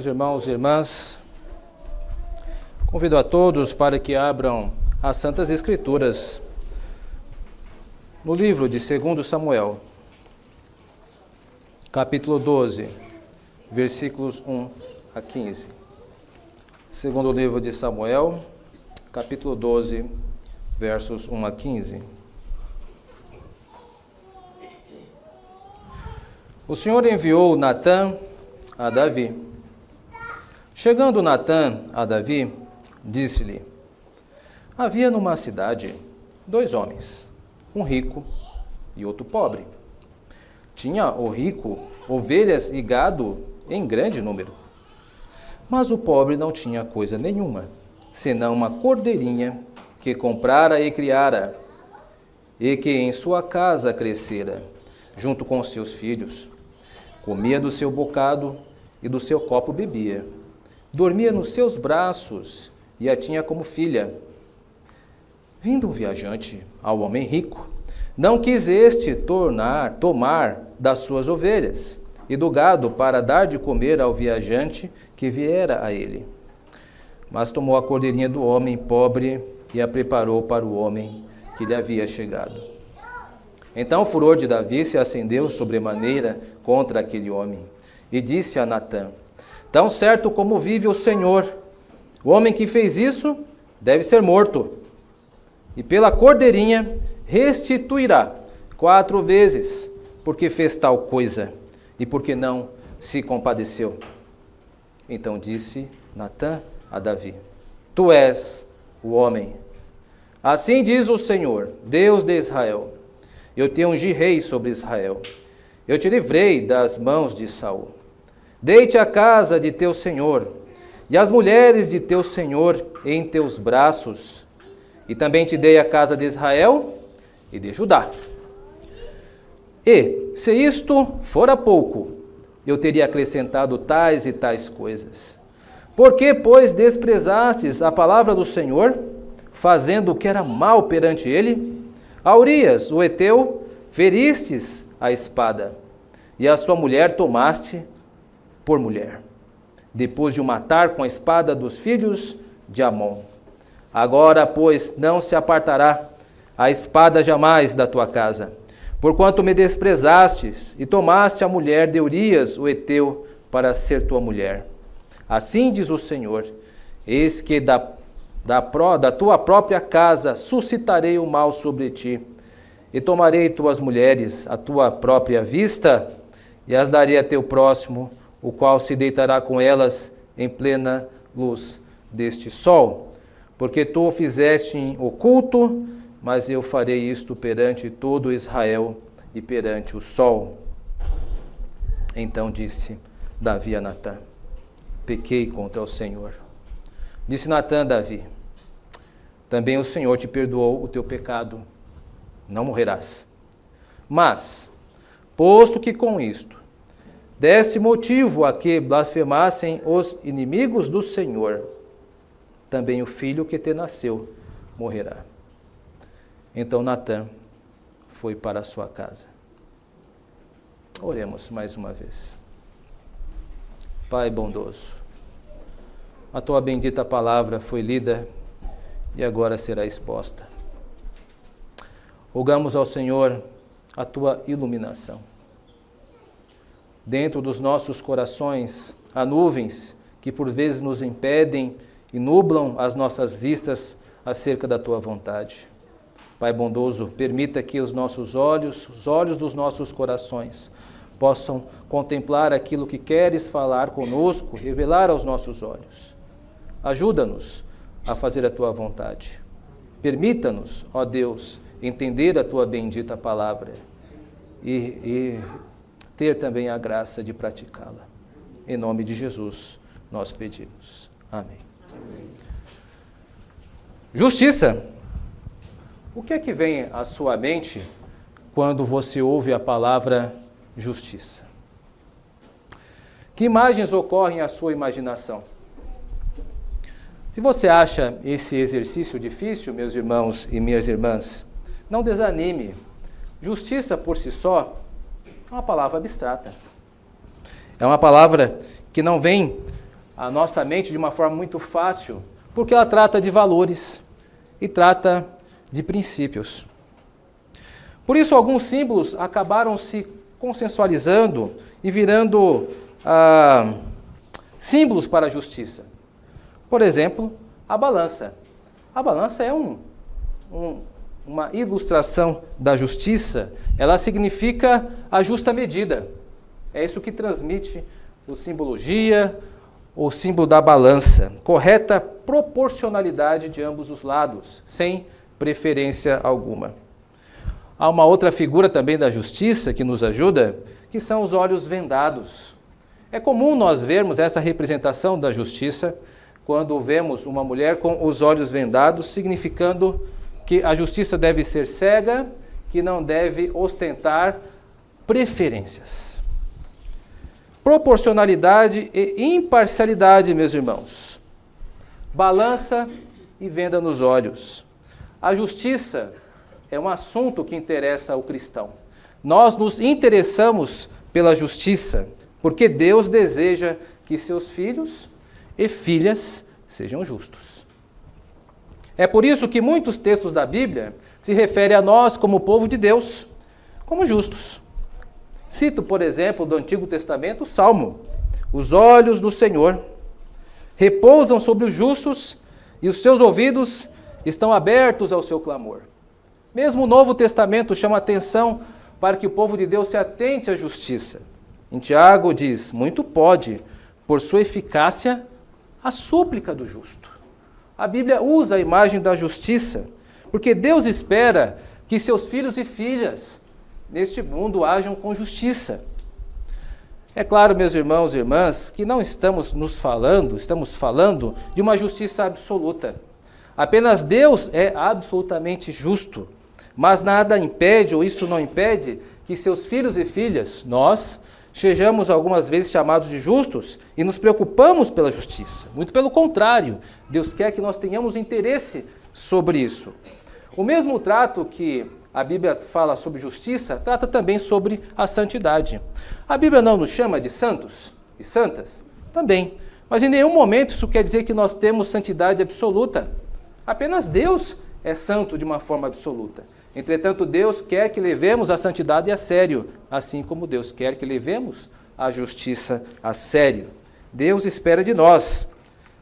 Meus irmãos e irmãs, convido a todos para que abram as Santas Escrituras no livro de 2 Samuel, capítulo 12, versículos 1 a 15. Segundo livro de Samuel, capítulo 12, versos 1 a 15. O Senhor enviou Natã a Davi. Chegando Natã a Davi, disse-lhe: havia numa cidade 2 homens, um rico e outro pobre. Tinha o rico ovelhas e gado em grande número, mas o pobre não tinha coisa nenhuma, senão uma cordeirinha que comprara e criara, e que em sua casa crescera, junto com seus filhos. Comia do seu bocado e do seu copo bebia. Dormia nos seus braços e a tinha como filha. Vindo um viajante ao homem rico, não quis este tomar das suas ovelhas e do gado para dar de comer ao viajante que viera a ele. Mas tomou a cordeirinha do homem pobre e a preparou para o homem que lhe havia chegado. Então o furor de Davi se acendeu sobremaneira contra aquele homem e disse a Natã: tão certo como vive o Senhor, o homem que fez isso deve ser morto, e pela cordeirinha restituirá 4 vezes, porque fez tal coisa e porque não se compadeceu. Então disse Natã a Davi: tu és o homem. Assim diz o Senhor, Deus de Israel: eu te ungi rei sobre Israel. Eu te livrei das mãos de Saul. Dei-te a casa de teu senhor, e as mulheres de teu senhor em teus braços, e também te dei a casa de Israel e de Judá. E, se isto fora pouco, eu teria acrescentado tais e tais coisas. Por que, pois, desprezastes a palavra do Senhor, fazendo o que era mal perante ele? A Urias, o heteu, feristes a espada, e a sua mulher tomaste por mulher, depois de o matar com a espada dos filhos de Amon. Agora, pois, não se apartará a espada jamais da tua casa, porquanto me desprezastes e tomaste a mulher de Urias, o heteu, para ser tua mulher. Assim diz o Senhor: eis que da tua própria casa suscitarei o mal sobre ti, e tomarei tuas mulheres à tua própria vista, e as darei a teu próximo, o qual se deitará com elas em plena luz deste sol. Porque tu o fizeste em oculto, mas eu farei isto perante todo Israel e perante o sol. Então disse Davi a Natã: pequei contra o Senhor. Disse Natã a Davi: também o Senhor te perdoou o teu pecado, não morrerás. Mas, posto que com isto deste motivo a que blasfemassem os inimigos do Senhor, também o filho que te nasceu morrerá. Então Natã foi para a sua casa. Oremos mais uma vez. Pai bondoso, a tua bendita palavra foi lida e agora será exposta. Rogamos ao Senhor a tua iluminação. Dentro dos nossos corações há nuvens que por vezes nos impedem e nublam as nossas vistas acerca da tua vontade. Pai bondoso, permita que os olhos dos nossos corações, possam contemplar aquilo que queres falar conosco, revelar aos nossos olhos. Ajuda-nos a fazer a tua vontade. Permita-nos, ó Deus, entender a tua bendita palavra e ter também a graça de praticá-la. Em nome de Jesus, nós pedimos. Amém. Amém. Justiça. O que é que vem à sua mente quando você ouve a palavra justiça? Que imagens ocorrem à sua imaginação? Se você acha esse exercício difícil, meus irmãos e minhas irmãs, não desanime. Justiça por si só é uma palavra abstrata. É uma palavra que não vem a nossa mente de uma forma muito fácil, porque ela trata de valores e trata de princípios. Por isso, alguns símbolos acabaram se consensualizando e virando símbolos para a justiça. Por exemplo, a balança. A balança é uma ilustração da justiça. Ela significa a justa medida. É isso que transmite a simbologia, o símbolo da balança. Correta proporcionalidade de ambos os lados, sem preferência alguma. Há uma outra figura também da justiça que nos ajuda, que são os olhos vendados. É comum nós vermos essa representação da justiça quando vemos uma mulher com os olhos vendados, significando que a justiça deve ser cega, que não deve ostentar preferências. Proporcionalidade e imparcialidade, meus irmãos. Balança e venda nos olhos. A justiça é um assunto que interessa ao cristão. Nós nos interessamos pela justiça, porque Deus deseja que seus filhos e filhas sejam justos. É por isso que muitos textos da Bíblia se referem a nós, como povo de Deus, como justos. Cito, por exemplo, do Antigo Testamento, o Salmo: os olhos do Senhor repousam sobre os justos e os seus ouvidos estão abertos ao seu clamor. Mesmo o Novo Testamento chama atenção para que o povo de Deus se atente à justiça. Em Tiago diz: muito pode, por sua eficácia, a súplica do justo. A Bíblia usa a imagem da justiça, porque Deus espera que seus filhos e filhas neste mundo ajam com justiça. É claro, meus irmãos e irmãs, que não estamos falando de uma justiça absoluta. Apenas Deus é absolutamente justo, mas nada impede, ou isso não impede, que seus filhos e filhas, nós, sejamos algumas vezes chamados de justos e nos preocupamos pela justiça. Muito pelo contrário, Deus quer que nós tenhamos interesse sobre isso. O mesmo trato que a Bíblia fala sobre justiça, trata também sobre a santidade. A Bíblia não nos chama de santos e santas? Também. Mas em nenhum momento isso quer dizer que nós temos santidade absoluta. Apenas Deus é santo de uma forma absoluta. Entretanto, Deus quer que levemos a santidade a sério, assim como Deus quer que levemos a justiça a sério. Deus espera de nós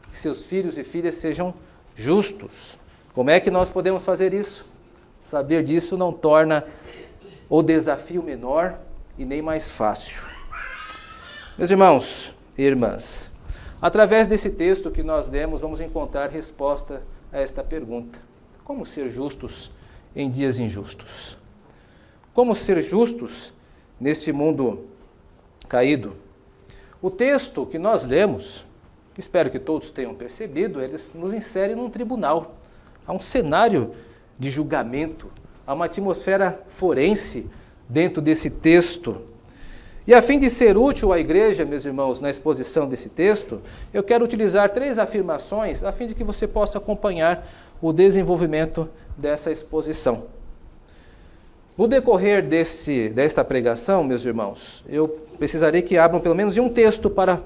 que seus filhos e filhas sejam justos. Como é que nós podemos fazer isso? Saber disso não torna o desafio menor e nem mais fácil. Meus irmãos e irmãs, através desse texto que nós demos, vamos encontrar resposta a esta pergunta: como ser justos em dias injustos? Como ser justos neste mundo caído? O texto que nós lemos, espero que todos tenham percebido, ele nos insere num tribunal. Há um cenário de julgamento, há uma atmosfera forense dentro desse texto. E a fim de ser útil à igreja, meus irmãos, na exposição desse texto, eu quero utilizar 3 afirmações a fim de que você possa acompanhar o desenvolvimento dessa exposição. No decorrer desta pregação, meus irmãos, eu precisarei que abram pelo menos um texto para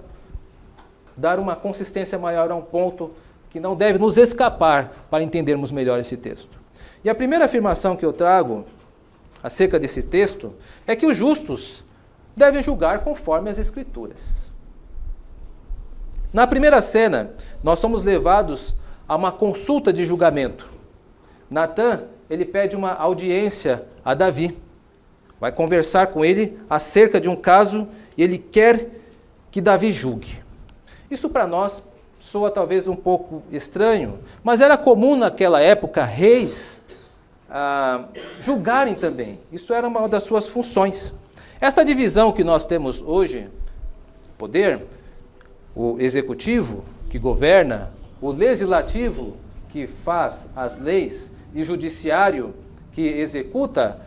dar uma consistência maior a um ponto que não deve nos escapar para entendermos melhor esse texto. E a primeira afirmação que eu trago acerca desse texto é que os justos devem julgar conforme as Escrituras. Na primeira cena, nós somos levados a uma consulta de julgamento. Natã, ele pede uma audiência a Davi. Vai conversar com ele acerca de um caso e ele quer que Davi julgue. Isso para nós soa talvez um pouco estranho, mas era comum naquela época reis julgarem também. Isso era uma das suas funções. Essa divisão que nós temos hoje, poder, o executivo que governa, o legislativo que faz as leis e o judiciário que executa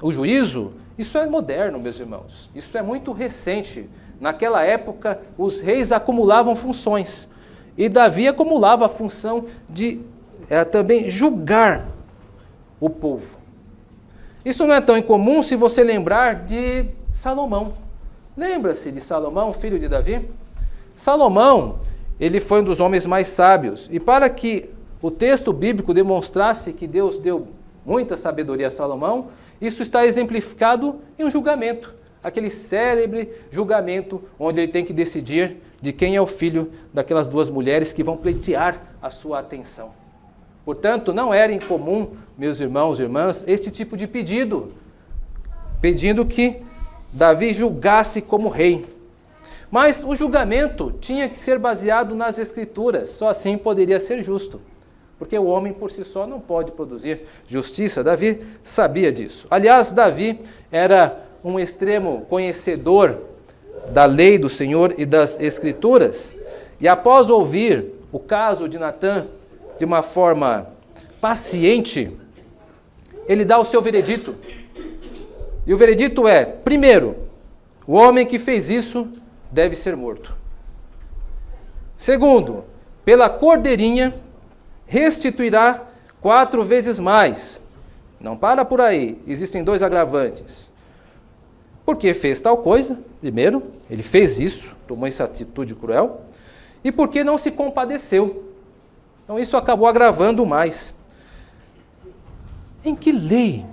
o juízo, isso é moderno, meus irmãos. Isso é muito recente. Naquela época, os reis acumulavam funções. E Davi acumulava a função de também julgar o povo. Isso não é tão incomum se você lembrar de Salomão. Lembra-se de Salomão, filho de Davi? Salomão, ele foi um dos homens mais sábios. E para que o texto bíblico demonstrasse que Deus deu muita sabedoria a Salomão, isso está exemplificado em um julgamento. Aquele célebre julgamento onde ele tem que decidir de quem é o filho daquelas duas mulheres que vão pleitear a sua atenção. Portanto, não era incomum, meus irmãos e irmãs, este tipo de pedido, pedindo que Davi julgasse como rei. Mas o julgamento tinha que ser baseado nas Escrituras, só assim poderia ser justo, porque o homem por si só não pode produzir justiça. Davi sabia disso. Aliás, Davi era um extremo conhecedor da lei do Senhor e das Escrituras, e após ouvir o caso de Natã de uma forma paciente, ele dá o seu veredito. E o veredito é, primeiro, o homem que fez isso deve ser morto. Segundo, pela cordeirinha restituirá 4 vezes mais. Não para por aí, existem 2 agravantes. Porque fez tal coisa, primeiro, ele fez isso, tomou essa atitude cruel, e porque não se compadeceu. Então isso acabou agravando mais. Em que lei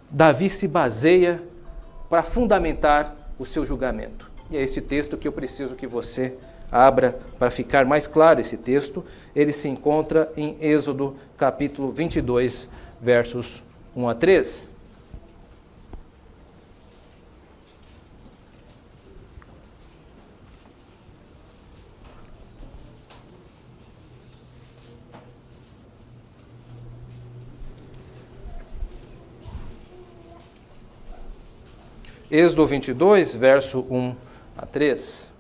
Davi se baseia para fundamentar o seu julgamento? E é este texto que eu preciso que você abra para ficar mais claro esse texto. Ele se encontra em Êxodo capítulo 22, versos 1 a 3. Êxodo 22, verso 1 a 3.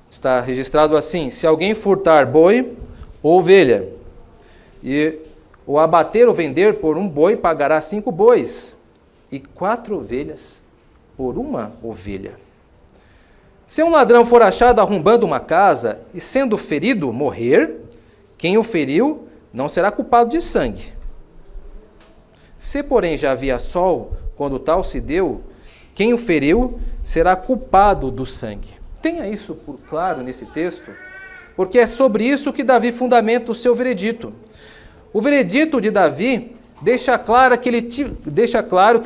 Está registrado assim: se alguém furtar boi ou ovelha, e o abater ou vender por um boi, pagará 5 bois, e 4 ovelhas por uma ovelha. Se um ladrão for achado arrombando uma casa, e sendo ferido morrer, quem o feriu não será culpado de sangue. Se, porém, já havia sol, quando tal se deu, quem o feriu será culpado do sangue. Tenha isso por claro nesse texto, porque é sobre isso que Davi fundamenta o seu veredito. O veredito de Davi deixa claro que ele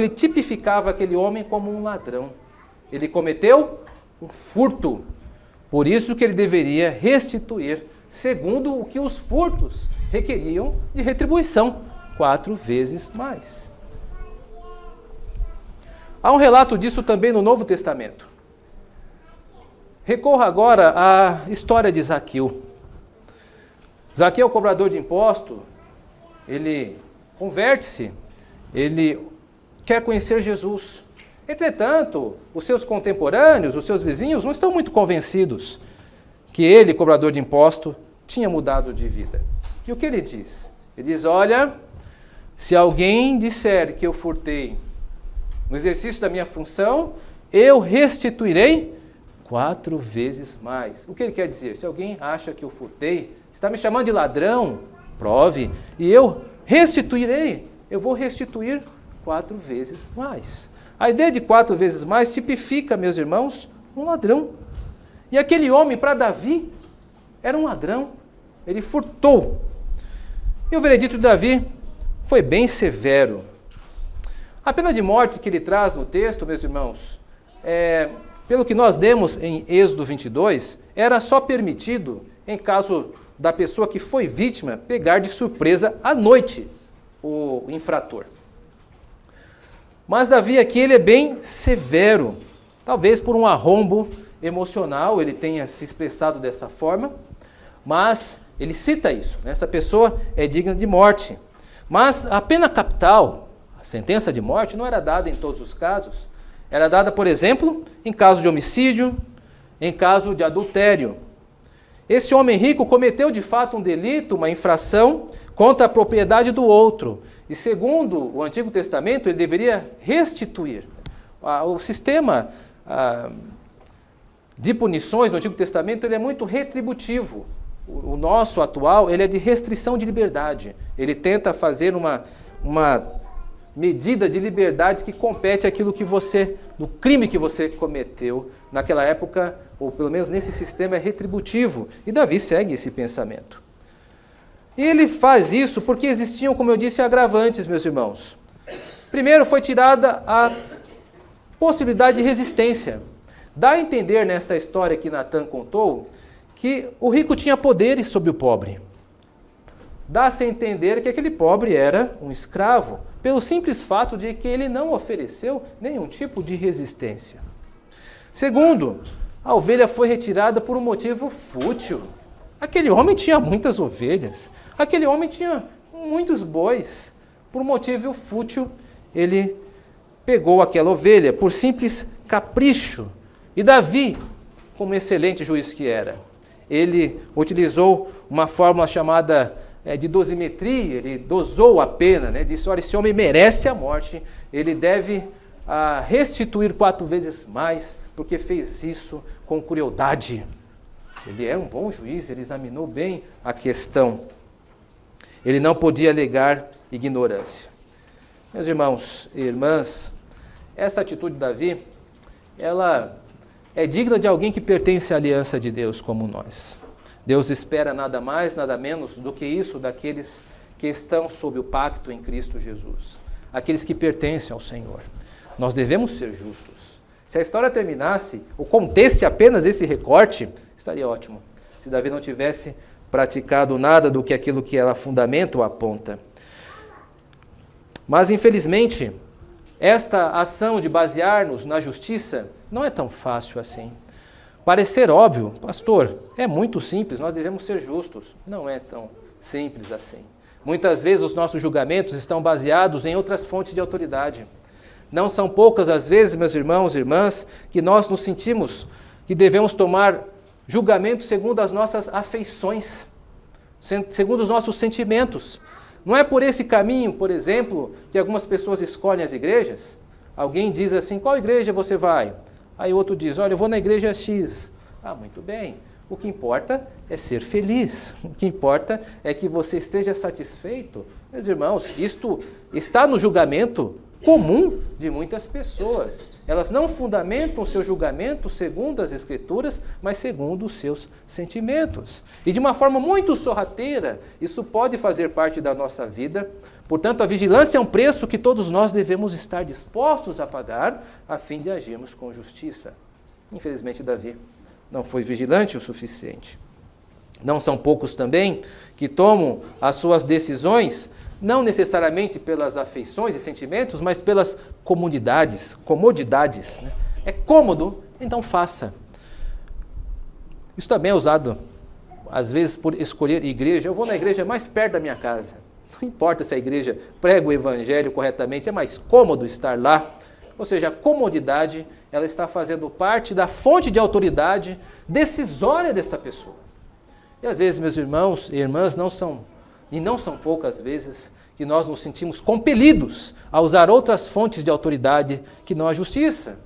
tipificava aquele homem como um ladrão. Ele cometeu um furto, por isso que ele deveria restituir, segundo o que os furtos requeriam de retribuição, 4 vezes mais. Há um relato disso também no Novo Testamento. Recorra agora à história de Zaqueu. Zaqueu, cobrador de imposto, ele converte-se, ele quer conhecer Jesus. Entretanto, os seus contemporâneos, os seus vizinhos, não estão muito convencidos que ele, cobrador de imposto, tinha mudado de vida. E o que ele diz? Ele diz, olha, se alguém disser que eu furtei no exercício da minha função, eu restituirei 4 vezes mais. O que ele quer dizer? Se alguém acha que eu furtei, está me chamando de ladrão, prove, e eu restituirei, eu vou restituir 4 vezes mais. A ideia de 4 vezes mais tipifica, meus irmãos, um ladrão. E aquele homem, para Davi, era um ladrão. Ele furtou. E o veredito de Davi foi bem severo. A pena de morte que ele traz no texto, meus irmãos, pelo que nós demos em Êxodo 22, era só permitido em caso da pessoa que foi vítima pegar de surpresa à noite o infrator. Mas Davi aqui ele é bem severo, talvez por um arrombo emocional, ele tenha se expressado dessa forma, mas ele cita isso, né? Essa pessoa é digna de morte. Mas a pena capital, a sentença de morte, não era dada em todos os casos. Era dada, por exemplo, em caso de homicídio, em caso de adultério. Esse homem rico cometeu de fato um delito, uma infração contra a propriedade do outro. E segundo o Antigo Testamento, ele deveria restituir. O sistema de punições no Antigo Testamento ele é muito retributivo. O nosso atual ele é de restrição de liberdade. Ele tenta fazer uma medida de liberdade que compete àquilo que você, do crime que você cometeu naquela época, ou pelo menos nesse sistema retributivo. E Davi segue esse pensamento. E ele faz isso porque existiam, como eu disse, agravantes, meus irmãos. Primeiro foi tirada a possibilidade de resistência. Dá a entender nesta história que Natan contou que o rico tinha poderes sobre o pobre. Dá-se a entender que aquele pobre era um escravo, pelo simples fato de que ele não ofereceu nenhum tipo de resistência. Segundo, a ovelha foi retirada por um motivo fútil. Aquele homem tinha muitas ovelhas, aquele homem tinha muitos bois. Por um motivo fútil, ele pegou aquela ovelha por simples capricho. E Davi, como excelente juiz que era, ele utilizou uma fórmula chamada de dosimetria, ele dosou a pena, disse, olha, esse homem merece a morte, ele deve restituir 4 vezes mais, porque fez isso com crueldade. Ele é um bom juiz, ele examinou bem a questão. Ele não podia alegar ignorância. Meus irmãos e irmãs, essa atitude de Davi, ela é digna de alguém que pertence à aliança de Deus como nós. Deus espera nada mais, nada menos do que isso daqueles que estão sob o pacto em Cristo Jesus. Aqueles que pertencem ao Senhor. Nós devemos ser justos. Se a história terminasse, ou contesse apenas esse recorte, estaria ótimo. Se Davi não tivesse praticado nada do que aquilo que ela fundamenta ou aponta. Mas, infelizmente, esta ação de basear-nos na justiça não é tão fácil assim. Parecer óbvio, pastor, é muito simples, nós devemos ser justos. Não é tão simples assim. Muitas vezes os nossos julgamentos estão baseados em outras fontes de autoridade. Não são poucas as vezes, meus irmãos e irmãs, que nós nos sentimos que devemos tomar julgamentos segundo as nossas afeições, segundo os nossos sentimentos. Não é por esse caminho, por exemplo, que algumas pessoas escolhem as igrejas? Alguém diz assim, qual igreja você vai? Aí o outro diz, olha, eu vou na igreja X. Ah, muito bem. O que importa é ser feliz. O que importa é que você esteja satisfeito. Meus irmãos, isto está no julgamento comum de muitas pessoas. Elas não fundamentam o seu julgamento segundo as Escrituras, mas segundo os seus sentimentos. E de uma forma muito sorrateira, isso pode fazer parte da nossa vida. Portanto, a vigilância é um preço que todos nós devemos estar dispostos a pagar, a fim de agirmos com justiça. Infelizmente, Davi não foi vigilante o suficiente. Não são poucos também que tomam as suas decisões não necessariamente pelas afeições e sentimentos, mas pelas comodidades. É cômodo, então faça. Isso também é usado, às vezes, por escolher igreja. Eu vou na igreja mais perto da minha casa. Não importa se a igreja prega o evangelho corretamente, é mais cômodo estar lá. Ou seja, a comodidade, ela está fazendo parte da fonte de autoridade decisória desta pessoa. E às vezes, meus irmãos e irmãs, não são poucas vezes que nós nos sentimos compelidos a usar outras fontes de autoridade que não a justiça.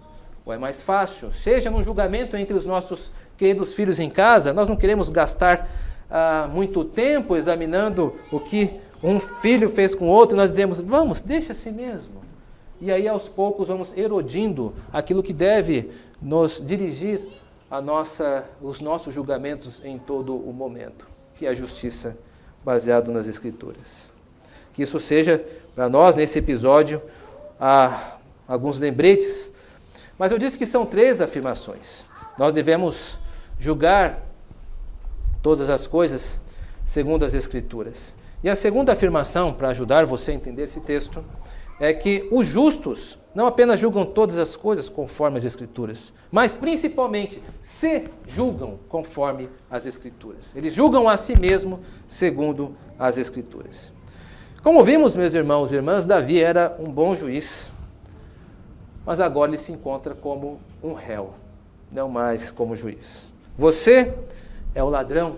Ou é mais fácil, seja num julgamento entre os nossos queridos filhos em casa, nós não queremos gastar muito tempo examinando o que um filho fez com o outro, nós dizemos, vamos, deixa assim mesmo. E aí aos poucos vamos erodindo aquilo que deve nos dirigir os nossos julgamentos em todo o momento, que é a justiça baseado nas Escrituras. Que isso seja, para nós, nesse episódio, alguns lembretes. Mas eu disse que são 3 afirmações. Nós devemos julgar todas as coisas segundo as Escrituras. E a segunda afirmação, para ajudar você a entender esse texto, é que os justos não apenas julgam todas as coisas conforme as Escrituras, mas principalmente se julgam conforme as Escrituras. Eles julgam a si mesmo segundo as Escrituras. Como vimos, meus irmãos e irmãs, Davi era um bom juiz, mas agora ele se encontra como um réu, não mais como juiz. Você é o ladrão,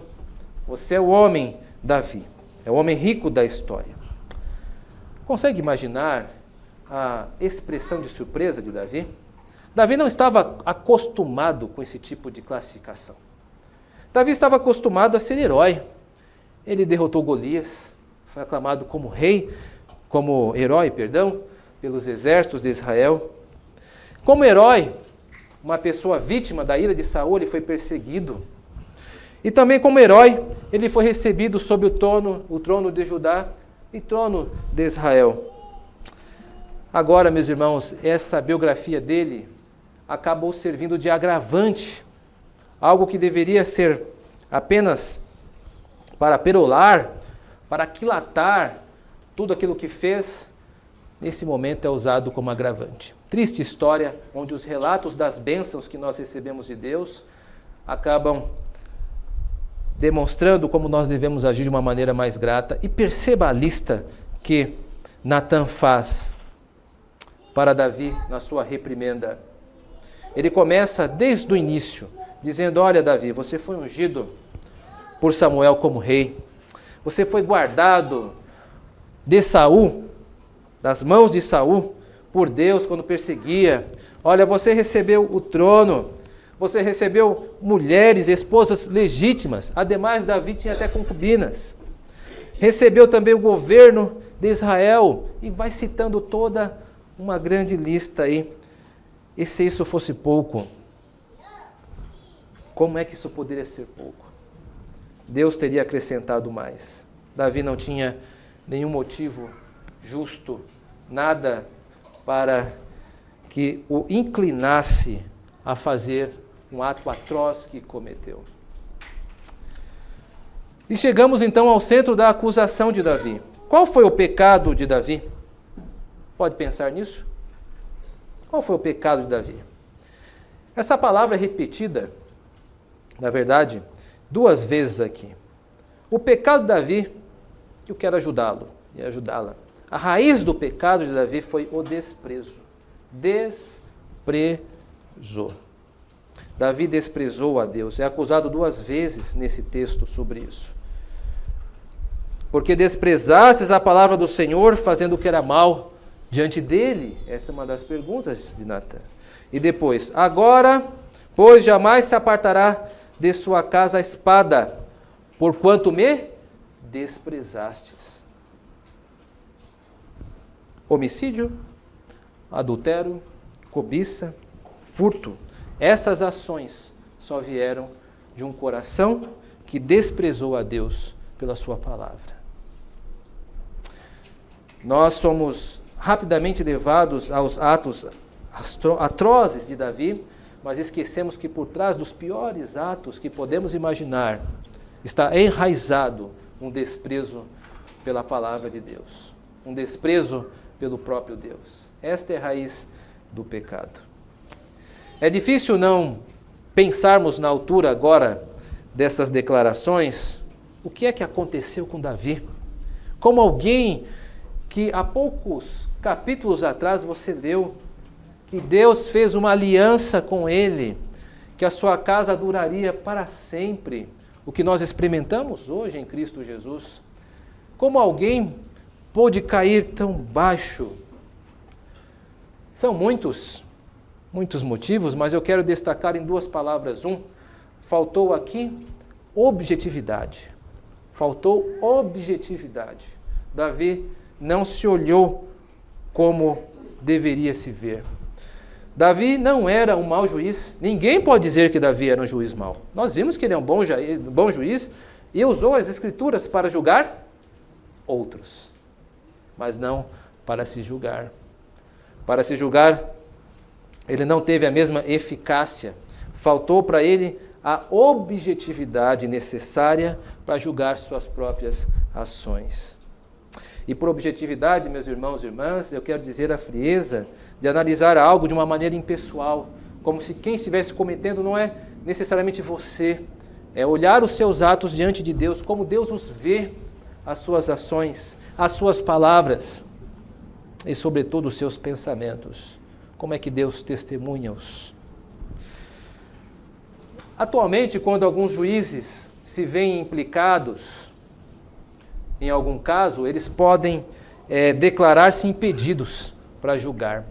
você é o homem Davi, é o homem rico da história. Consegue imaginar a expressão de surpresa de Davi? Davi não estava acostumado com esse tipo de classificação. Davi estava acostumado a ser herói. Ele derrotou Golias, foi aclamado como herói, pelos exércitos de Israel. Como herói, uma pessoa vítima da ira de Saul, ele foi perseguido. E também como herói, ele foi recebido sob o trono de Judá e trono de Israel. Agora, meus irmãos, essa biografia dele acabou servindo de agravante, algo que deveria ser apenas para perolar, para aquilatar tudo aquilo que fez, nesse momento é usado como agravante. Triste história, onde os relatos das bênçãos que nós recebemos de Deus acabam demonstrando como nós devemos agir de uma maneira mais grata. E perceba a lista que Natan faz para Davi na sua reprimenda. Ele começa desde o início, dizendo: olha, Davi, você foi ungido por Samuel como rei. Você foi guardado de Saul, das mãos de Saul, por Deus quando perseguia. Olha, você recebeu o trono, você recebeu mulheres, esposas legítimas. Ademais, Davi tinha até concubinas. Recebeu também o governo de Israel. E vai citando toda uma grande lista aí. E se isso fosse pouco, como é que isso poderia ser pouco? Deus teria acrescentado mais. Davi não tinha nenhum motivo justo, nada para que o inclinasse a fazer um ato atroz que cometeu. E chegamos então ao centro da acusação de Davi. Qual foi o pecado de Davi? Pode pensar nisso? Qual foi o pecado de Davi? Essa palavra é repetida, na verdade, 2 vezes aqui. O pecado de Davi, eu quero ajudá-lo e ajudá-la. A raiz do pecado de Davi foi o desprezo. Desprezou. Davi desprezou a Deus. É acusado 2 vezes nesse texto sobre isso. Porque desprezastes a palavra do Senhor, fazendo o que era mal diante dele. Essa é uma das perguntas de Natan. E depois: agora, pois jamais se apartará de sua casa a espada, porquanto me desprezastes. Homicídio, adultério, cobiça, furto. Essas ações só vieram de um coração que desprezou a Deus pela sua palavra. Nós somos rapidamente levados aos atos atrozes de Davi, mas esquecemos que por trás dos piores atos que podemos imaginar está enraizado um desprezo pela palavra de Deus, um desprezo pelo próprio Deus. Esta é a raiz do pecado. É difícil não pensarmos na altura agora dessas declarações, o que é que aconteceu com Davi? Como alguém que há poucos capítulos atrás você leu, que Deus fez uma aliança com ele, que a sua casa duraria para sempre, o que nós experimentamos hoje em Cristo Jesus. Como alguém pôde cair tão baixo? São muitos motivos, mas eu quero destacar em 2 palavras. Faltou aqui objetividade. Faltou objetividade. Davi não se olhou como deveria se ver. Davi não era um mau juiz. Ninguém pode dizer que Davi era um juiz mau. Nós vimos que ele é um bom juiz e usou as Escrituras para julgar outros, mas não para se julgar. Para se julgar, ele não teve a mesma eficácia. Faltou para ele a objetividade necessária para julgar suas próprias ações. E por objetividade, meus irmãos e irmãs, eu quero dizer a frieza de analisar algo de uma maneira impessoal, como se quem estivesse cometendo não é necessariamente você, é olhar os seus atos diante de Deus, como Deus os vê, as suas ações, as suas palavras e, sobretudo, os seus pensamentos. Como é que Deus testemunha-os? Atualmente, quando alguns juízes se veem implicados em algum caso, eles podem declarar-se impedidos para julgar.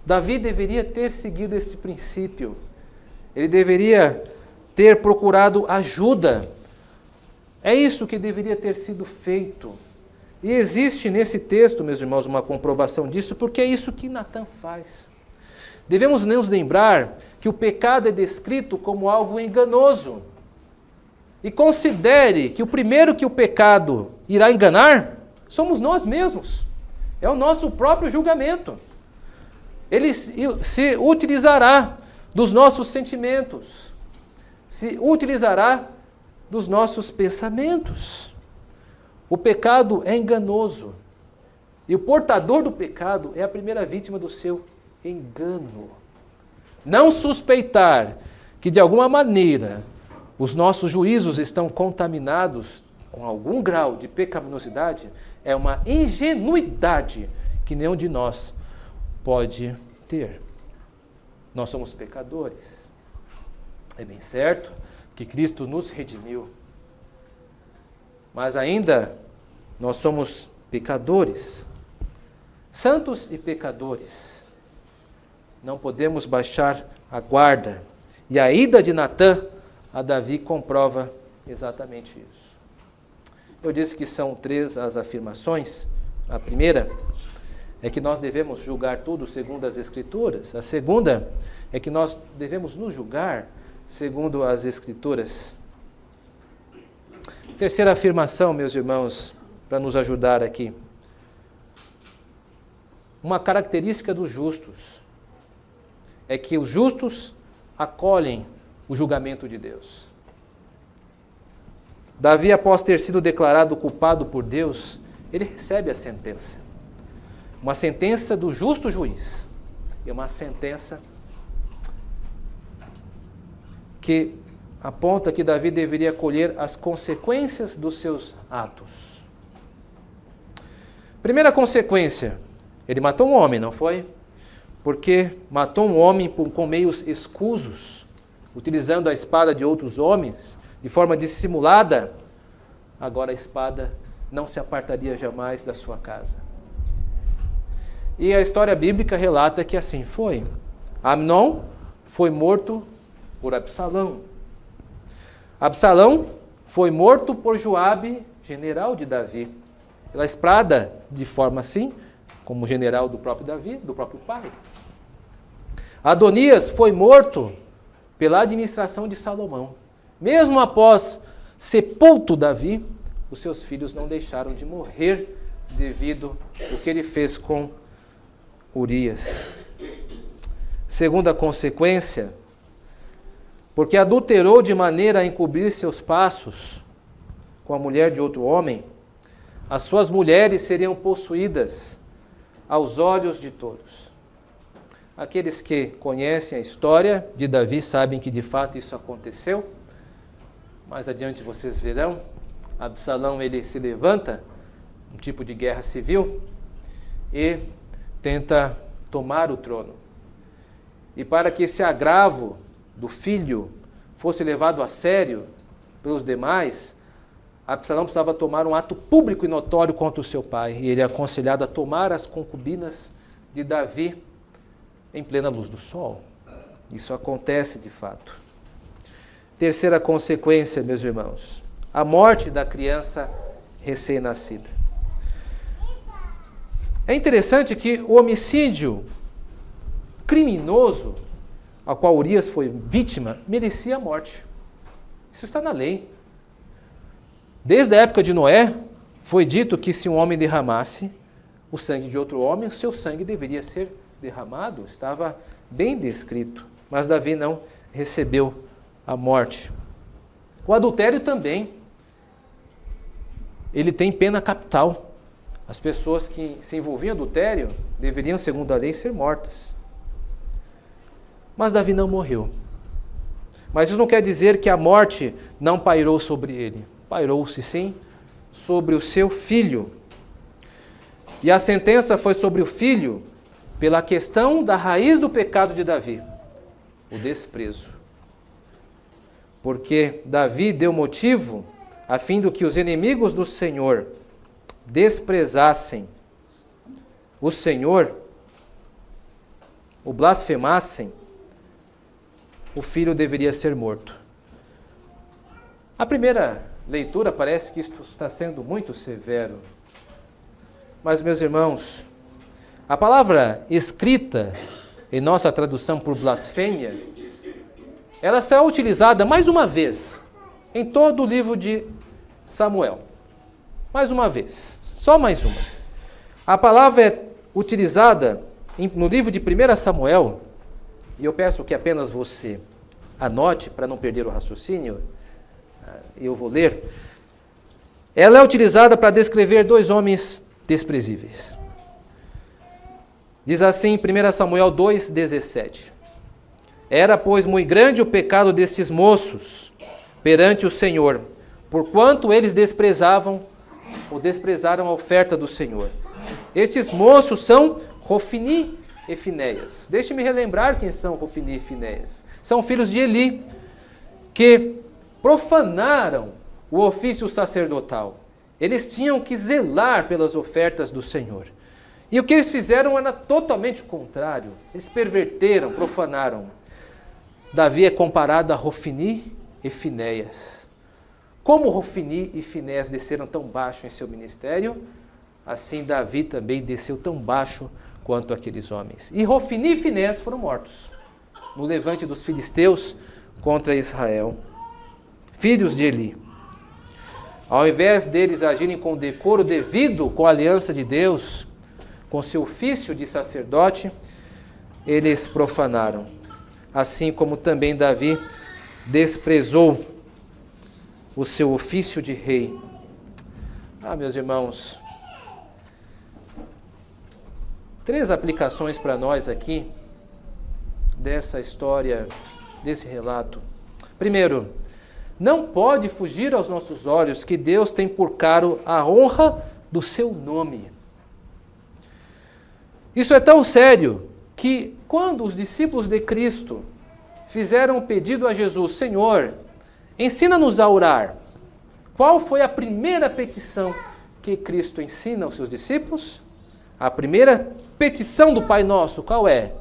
Davi deveria ter seguido esse princípio. Ele deveria ter procurado ajuda. É isso que deveria ter sido feito. E existe nesse texto, meus irmãos, uma comprovação disso, porque é isso que Natan faz. Devemos nos lembrar que o pecado é descrito como algo enganoso. E considere que o primeiro que o pecado irá enganar somos nós mesmos. É o nosso próprio julgamento. Ele se utilizará dos nossos sentimentos, se utilizará dos nossos pensamentos. O pecado é enganoso. E o portador do pecado é a primeira vítima do seu engano. Não suspeitar que de alguma maneira os nossos juízos estão contaminados com algum grau de pecaminosidade é uma ingenuidade que nenhum de nós pode ter. Nós somos pecadores. É bem certo que Cristo nos redimiu, mas ainda nós somos pecadores, santos e pecadores. Não podemos baixar a guarda. E a ida de Natan a Davi comprova exatamente isso. Eu disse que são 3 as afirmações. A primeira é que nós devemos julgar tudo segundo as Escrituras. A segunda é que nós devemos nos julgar segundo as Escrituras. Terceira afirmação, meus irmãos, para nos ajudar aqui. Uma característica dos justos é que os justos acolhem o julgamento de Deus. Davi, após ter sido declarado culpado por Deus, ele recebe a sentença. Uma sentença do justo juiz. E uma sentença que aponta que Davi deveria colher as consequências dos seus atos. Primeira consequência, ele matou um homem, não foi? Porque matou um homem com meios escusos, utilizando a espada de outros homens, de forma dissimulada. Agora a espada não se apartaria jamais da sua casa. E a história bíblica relata que assim foi. Amnon foi morto por Absalão. Absalão foi morto por Joabe, general de Davi, pela espada, de forma assim, como general do próprio Davi, do próprio pai. Adonias foi morto pela administração de Salomão. Mesmo após sepulto Davi, os seus filhos não deixaram de morrer devido ao que ele fez com Urias. Segunda consequência, porque adulterou de maneira a encobrir seus passos com a mulher de outro homem, as suas mulheres seriam possuídas aos olhos de todos. Aqueles que conhecem a história de Davi sabem que de fato isso aconteceu. Mais adiante vocês verão, Absalão ele se levanta, um tipo de guerra civil, e tenta tomar o trono. E para que esse agravo do filho fosse levado a sério pelos demais, Absalão precisava tomar um ato público e notório contra o seu pai. E ele é aconselhado a tomar as concubinas de Davi em plena luz do sol. Isso acontece de fato. Terceira consequência, meus irmãos, a morte da criança recém-nascida. É interessante que o homicídio criminoso ao qual Urias foi vítima merecia a morte. Isso está na lei. Desde a época de Noé, foi dito que se um homem derramasse o sangue de outro homem, o seu sangue deveria ser derramado. Estava bem descrito. Mas Davi não recebeu a morte. O adultério também. Ele tem pena capital. As pessoas que se envolviam em adultério deveriam, segundo a lei, ser mortas. Mas Davi não morreu. Mas isso não quer dizer que a morte não pairou sobre ele. Pairou-se sim sobre o seu filho. E a sentença foi sobre o filho pela questão da raiz do pecado de Davi, o desprezo. Porque Davi deu motivo a fim de que os inimigos do Senhor desprezassem o Senhor, o blasfemassem, o filho deveria ser morto. A primeira leitura parece que isto está sendo muito severo. Mas, meus irmãos, a palavra escrita em nossa tradução por blasfêmia, ela será utilizada mais uma vez em todo o livro de Samuel. Mais uma vez, só mais uma. A palavra é utilizada no livro de 1 Samuel, e eu peço que apenas você anote para não perder o raciocínio, eu vou ler. Ela é utilizada para descrever dois homens desprezíveis. Diz assim, 1 Samuel 2,17. Era, pois, muito grande o pecado destes moços perante o Senhor, porquanto eles desprezaram a oferta do Senhor. Estes moços são Rofini e Finéias. Deixe-me relembrar quem são Rofini e Finéias. São filhos de Eli, que profanaram o ofício sacerdotal. Eles tinham que zelar pelas ofertas do Senhor. E o que eles fizeram era totalmente o contrário. Eles perverteram, profanaram. Davi é comparado a Rofini e Finéias. Como Rofini e Finéias desceram tão baixo em seu ministério, assim Davi também desceu tão baixo quanto aqueles homens. E Rofini e Finéias foram mortos no levante dos filisteus contra Israel. Filhos de Eli. Ao invés deles agirem com o decoro devido com a aliança de Deus, com seu ofício de sacerdote, eles profanaram. Assim como também Davi desprezou o seu ofício de rei. Meus irmãos, 3 aplicações para nós aqui dessa história, desse relato. Primeiro, não pode fugir aos nossos olhos que Deus tem por caro a honra do seu nome. Isso é tão sério que quando os discípulos de Cristo fizeram o pedido a Jesus, Senhor, ensina-nos a orar, qual foi a primeira petição que Cristo ensina aos seus discípulos? A primeira petição do Pai Nosso, qual é?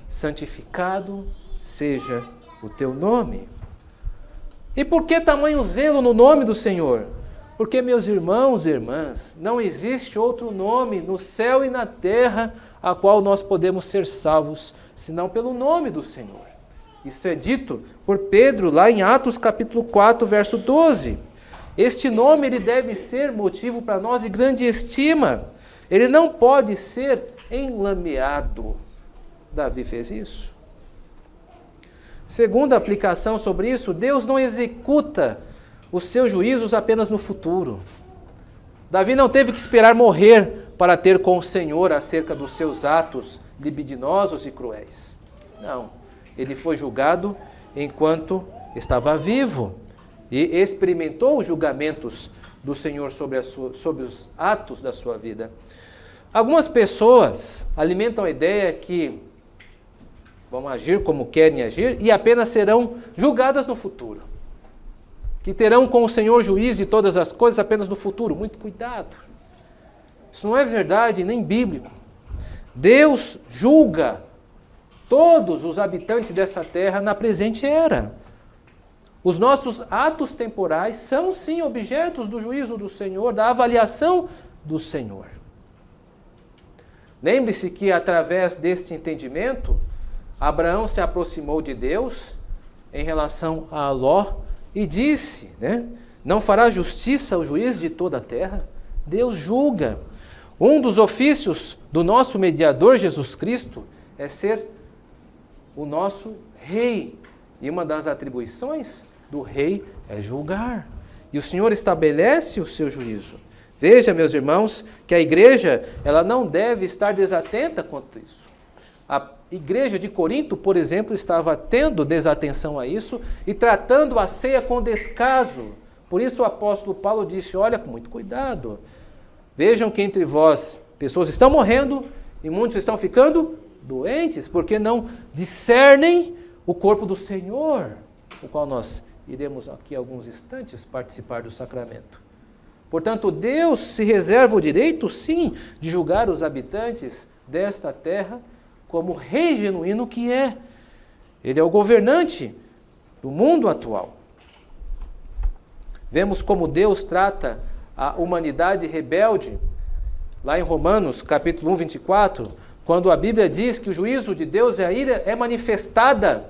Santificado seja o teu nome. E por que tamanho zelo no nome do Senhor? Porque, meus irmãos e irmãs, não existe outro nome no céu e na terra a qual nós podemos ser salvos, senão pelo nome do Senhor. Isso é dito por Pedro lá em Atos capítulo 4, verso 12. Este nome ele deve ser motivo para nós de grande estima. Ele não pode ser enlameado. Davi fez isso. Segunda aplicação sobre isso, Deus não executa os seus juízos apenas no futuro. Davi não teve que esperar morrer para ter com o Senhor acerca dos seus atos libidinosos e cruéis. Não, ele foi julgado enquanto estava vivo e experimentou os julgamentos do Senhor sobre os atos da sua vida. Algumas pessoas alimentam a ideia que vão agir como querem agir e apenas serão julgadas no futuro. Que terão com o Senhor juiz de todas as coisas apenas no futuro. Muito cuidado. Isso não é verdade nem bíblico. Deus julga todos os habitantes dessa terra na presente era. Os nossos atos temporais são sim objetos do juízo do Senhor, da avaliação do Senhor. Lembre-se que através deste entendimento, Abraão se aproximou de Deus em relação a Ló e disse, não fará justiça o juiz de toda a terra? Deus julga. Um dos ofícios do nosso mediador Jesus Cristo é ser o nosso rei. E uma das atribuições do rei é julgar. E o Senhor estabelece o seu juízo. Veja, meus irmãos, que a igreja ela não deve estar desatenta quanto a isso. A igreja de Corinto, por exemplo, estava tendo desatenção a isso e tratando a ceia com descaso. Por isso o apóstolo Paulo disse, olha, com muito cuidado. Vejam que entre vós pessoas estão morrendo e muitos estão ficando doentes, porque não discernem o corpo do Senhor, o qual nós iremos aqui alguns instantes participar do sacramento. Portanto, Deus se reserva o direito, sim, de julgar os habitantes desta terra como rei genuíno que é. Ele é o governante do mundo atual. Vemos como Deus trata a humanidade rebelde lá em Romanos, capítulo 1, 24, quando a Bíblia diz que o juízo de Deus e a ira é manifestada,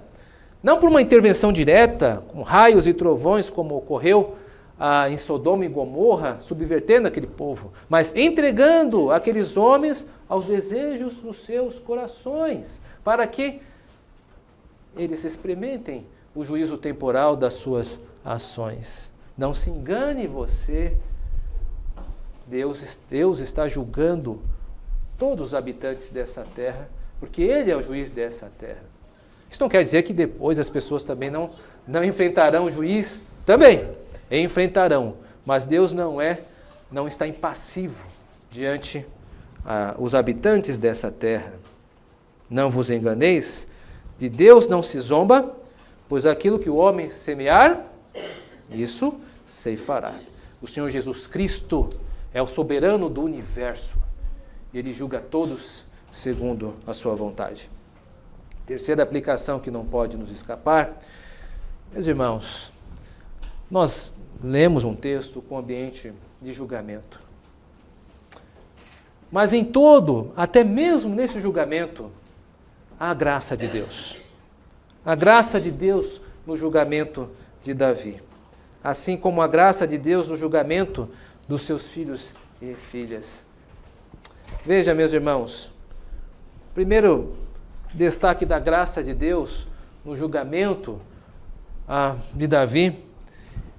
não por uma intervenção direta, com raios e trovões, como ocorreu em Sodoma e Gomorra, subvertendo aquele povo, mas entregando aqueles homens aos desejos dos seus corações, para que eles experimentem o juízo temporal das suas ações. Não se engane você, Deus está julgando todos os habitantes dessa terra, porque Ele é o juiz dessa terra. Isso não quer dizer que depois as pessoas também não enfrentarão o juiz, também enfrentarão, mas Deus não está impassivo diante os habitantes dessa terra. Não vos enganeis, de Deus não se zomba, pois aquilo que o homem semear, isso ceifará. O Senhor Jesus Cristo é o soberano do universo, e Ele julga todos segundo a sua vontade. Terceira aplicação que não pode nos escapar, meus irmãos, nós lemos um texto com ambiente de julgamento. Mas em todo, até mesmo nesse julgamento, há a graça de Deus. A graça de Deus no julgamento de Davi. Assim como a graça de Deus no julgamento dos seus filhos e filhas. Veja, meus irmãos, primeiro destaque da graça de Deus no julgamento de Davi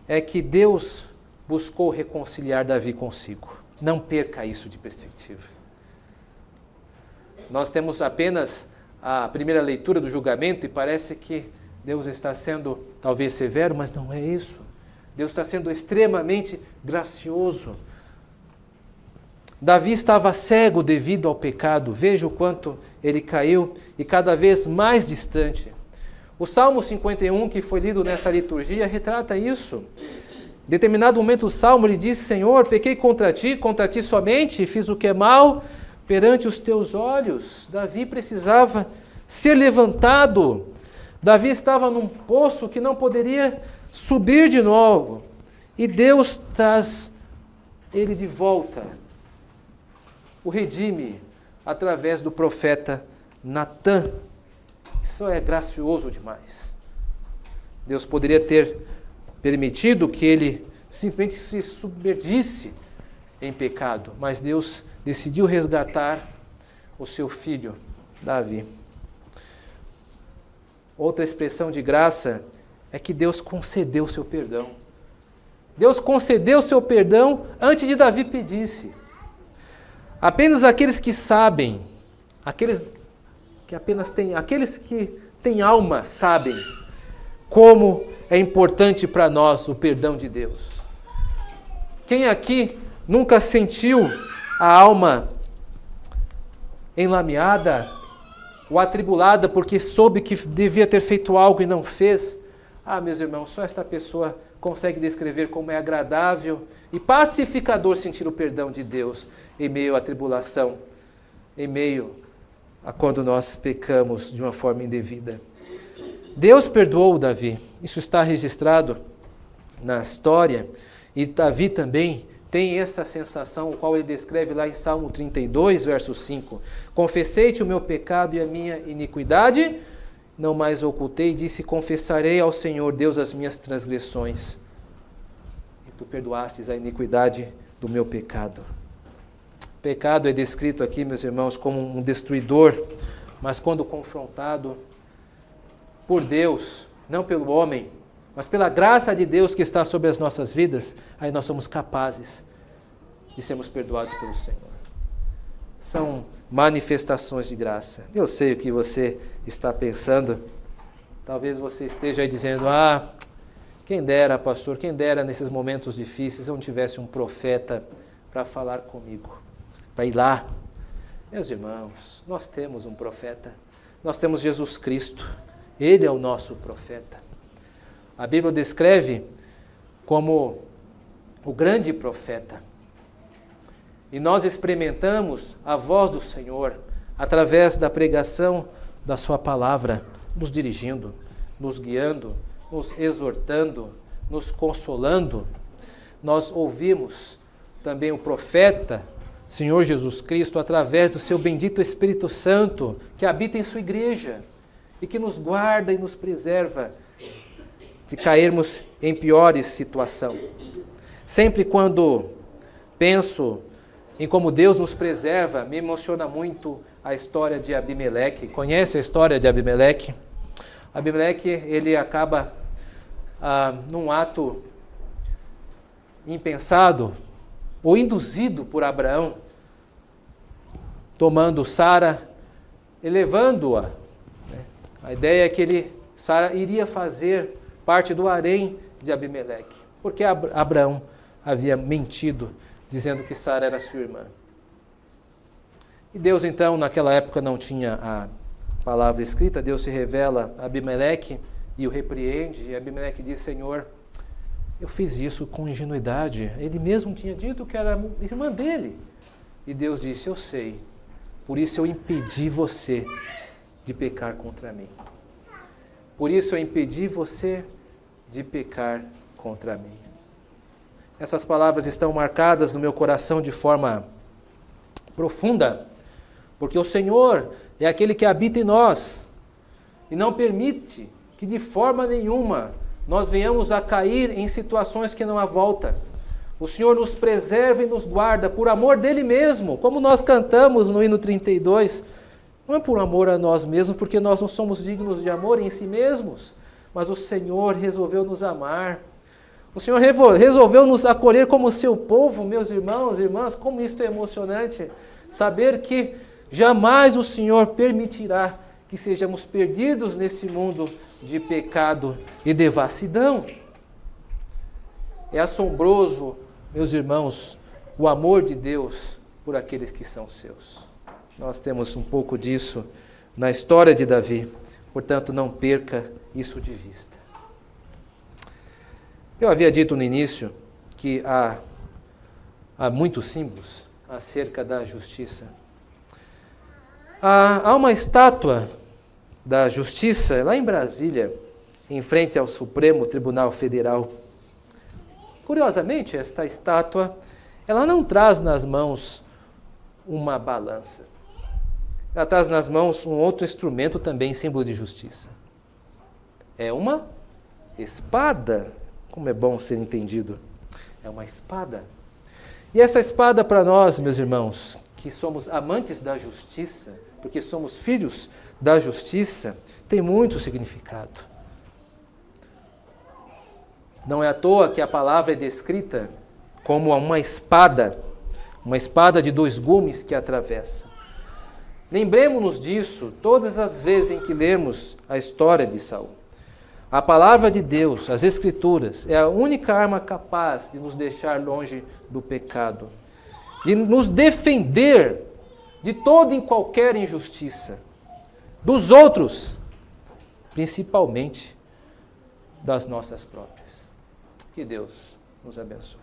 é que Deus buscou reconciliar Davi consigo. Não perca isso de perspectiva. Nós temos apenas a primeira leitura do julgamento e parece que Deus está sendo talvez severo, mas não é isso. Deus está sendo extremamente gracioso. Davi estava cego devido ao pecado. Veja o quanto ele caiu e cada vez mais distante. O Salmo 51, que foi lido nessa liturgia, retrata isso. Em determinado momento o Salmo ele diz: Senhor, pequei contra ti somente, fiz o que é mal perante os teus olhos. Davi precisava ser levantado. Davi estava num poço que não poderia subir de novo. E Deus traz ele de volta. O redime através do profeta Natã. Isso é gracioso demais. Deus poderia ter permitido que ele simplesmente se submergisse em pecado, mas Deus decidiu resgatar o seu filho, Davi. Outra expressão de graça é que Deus concedeu o seu perdão. Deus concedeu o seu perdão antes de Davi pedisse. Apenas aqueles que sabem, aqueles que têm alma sabem como é importante para nós o perdão de Deus. Quem aqui nunca sentiu a alma enlameada ou atribulada porque soube que devia ter feito algo e não fez? Meus irmãos, só esta pessoa consegue descrever como é agradável e pacificador sentir o perdão de Deus em meio à tribulação, em meio a quando nós pecamos de uma forma indevida. Deus perdoou Davi, isso está registrado na história, e Davi também tem essa sensação, o qual ele descreve lá em Salmo 32, verso 5. Confessei-te o meu pecado e a minha iniquidade, não mais ocultei, disse, confessarei ao Senhor Deus as minhas transgressões. E tu perdoastes a iniquidade do meu pecado. Pecado é descrito aqui, meus irmãos, como um destruidor, mas quando confrontado por Deus, não pelo homem, mas pela graça de Deus que está sobre as nossas vidas, aí nós somos capazes de sermos perdoados pelo Senhor. São manifestações de graça. Eu sei o que você está pensando. Talvez você esteja aí dizendo, quem dera, pastor, quem dera nesses momentos difíceis eu não tivesse um profeta para falar comigo, para ir lá. Meus irmãos, nós temos um profeta. Nós temos Jesus Cristo. Ele é o nosso profeta. A Bíblia o descreve como o grande profeta. E nós experimentamos a voz do Senhor através da pregação da sua palavra, nos dirigindo, nos guiando, nos exortando, nos consolando. Nós ouvimos também o profeta Senhor Jesus Cristo, através do seu bendito Espírito Santo, que habita em sua igreja e que nos guarda e nos preserva de cairmos em piores situações. Sempre quando penso em como Deus nos preserva, me emociona muito a história de Abimeleque. Conhece a história de Abimeleque? Abimeleque, ele acaba num ato impensado ou induzido por Abraão, tomando Sara, elevando-a. A ideia é que Sara iria fazer parte do harém de Abimeleque, porque Abraão havia mentido, dizendo que Sara era sua irmã. E Deus, então, naquela época não tinha a palavra escrita, Deus se revela a Abimeleque e o repreende, e Abimeleque diz: Senhor, eu fiz isso com ingenuidade. Ele mesmo tinha dito que era irmã dele. E Deus disse: eu sei, por isso eu impedi você de pecar contra mim. Por isso eu impedi você de pecar contra mim. Essas palavras estão marcadas no meu coração de forma profunda, porque o Senhor é aquele que habita em nós e não permite que de forma nenhuma nós venhamos a cair em situações que não há volta. O Senhor nos preserva e nos guarda por amor dele mesmo, como nós cantamos no hino 32. Não é por amor a nós mesmos, porque nós não somos dignos de amor em si mesmos, mas o Senhor resolveu nos amar. O Senhor resolveu nos acolher como seu povo, meus irmãos e irmãs. Como isso é emocionante, saber que jamais o Senhor permitirá que sejamos perdidos nesse mundo de pecado e devassidão. É assombroso, meus irmãos, o amor de Deus por aqueles que são seus. Nós temos um pouco disso na história de Davi, portanto não perca isso de vista. Eu havia dito no início que há muitos símbolos acerca da justiça. Há uma estátua da Justiça lá em Brasília, em frente ao Supremo Tribunal Federal. Curiosamente, esta estátua, ela não traz nas mãos uma balança. Ela traz nas mãos um outro instrumento também, símbolo de justiça. É uma espada. Como é bom ser entendido. É uma espada. E essa espada para nós, meus irmãos, que somos amantes da justiça, porque somos filhos da justiça, tem muito significado. Não é à toa que a palavra é descrita como uma espada de 2 gumes que atravessa. Lembremos-nos disso todas as vezes em que lermos a história de Saul. A palavra de Deus, as Escrituras, é a única arma capaz de nos deixar longe do pecado, de nos defender de toda e qualquer injustiça, dos outros, principalmente das nossas próprias. Que Deus nos abençoe.